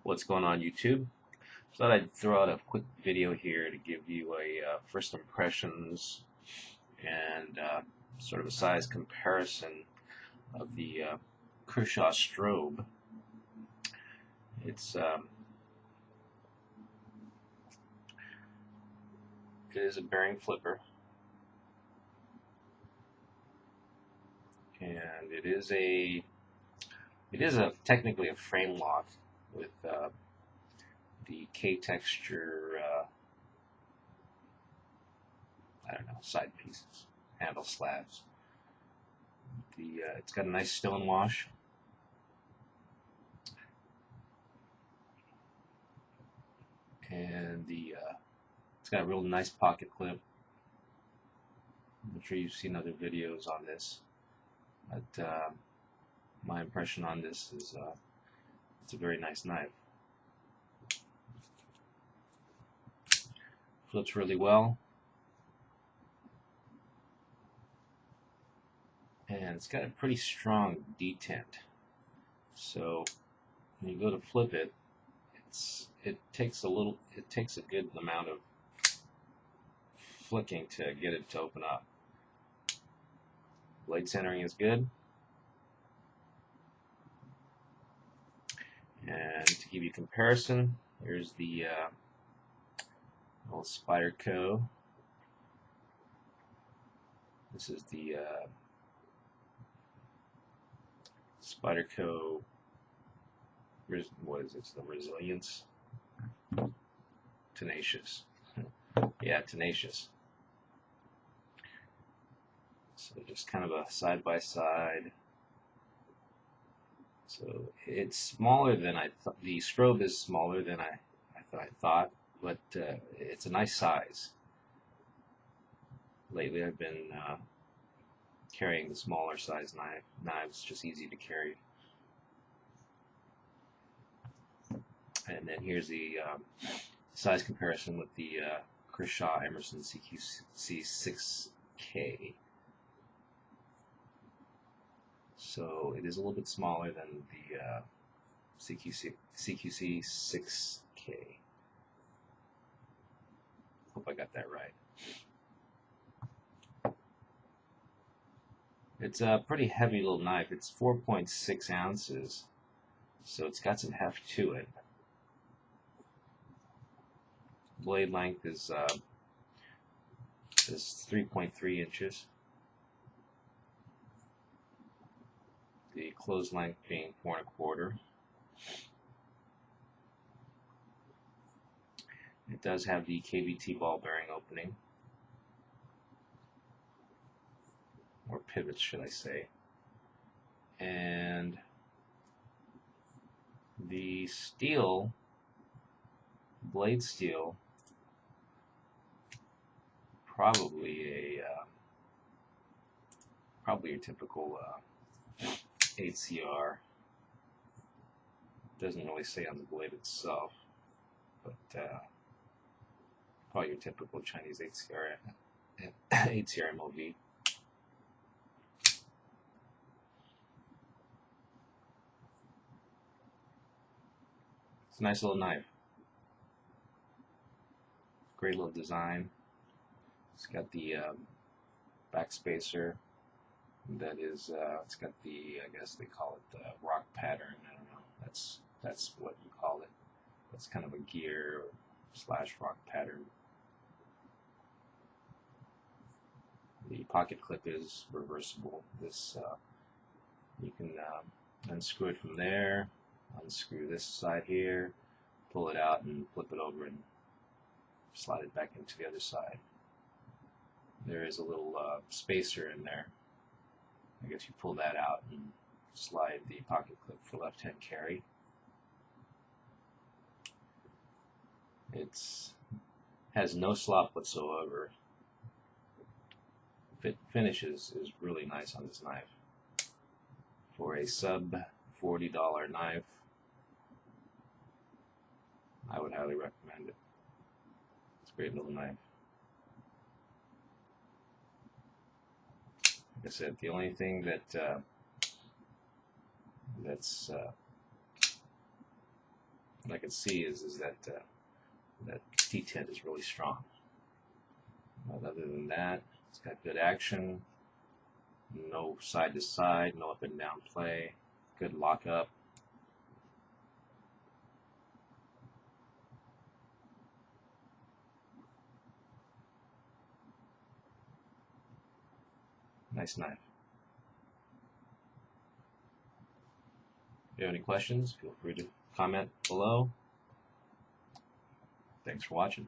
What's going on, YouTube? Thought I'd throw out a quick video here to give you a first impressions and sort of a size comparison of the Kershaw Strobe. It is a bearing flipper, and it is technically a frame lock with the K texture I don't know, side pieces, handle slabs. It's got a nice stonewash. And it's got a real nice pocket clip. I'm sure you've seen other videos on this, but my impression on this is it's a very nice knife. Flips really well, and it's got a pretty strong detent. So when you go to flip it, it takes a good amount of flicking to get it to open up. Blade centering is good, and to give you comparison, here's the old Spyderco. This is the Spyderco. What is it? It's the Resilience. Tenacious. Yeah, Tenacious. So just kind of a side by side. So it's smaller than I thought. The Strobe is smaller than I thought, but it's a nice size. Lately, I've been carrying the smaller size knives, just easy to carry. And then here's the size comparison with the Kershaw Emerson CQC 6K. So it is a little bit smaller than the CQC 6K. Hope I got that right. It's a pretty heavy little knife. It's 4.6 ounces, so it's got some heft to it. Blade length is 3.3 inches. The closed length being 4 1/4. It does have the KVT ball bearing opening, or pivots, should I say. And the steel, blade steel, probably your typical 8CR. Doesn't really say on the blade itself, but probably your typical Chinese 8CR MOV. It's a nice little knife. Great little design. It's got the back spacer. That is, it's got the, I guess they call it the rock pattern. I don't know. That's what you call it. It's kind of a gear / rock pattern. The pocket clip is reversible. This you can unscrew it from there, unscrew this side here, pull it out, and flip it over and slide it back into the other side. There is a little spacer in there. I guess you pull that out and slide the pocket clip for left-hand carry. It has no slop whatsoever. Finish is really nice on this knife. For a sub $40 knife, I would highly recommend it. It's a great little knife. Like I said, the only thing that's what I can see is that that detent is really strong. But other than that, it's got good action, no side to side, no up and down play, good lockup. Nice knife. If you have any questions, feel free to comment below. Thanks for watching.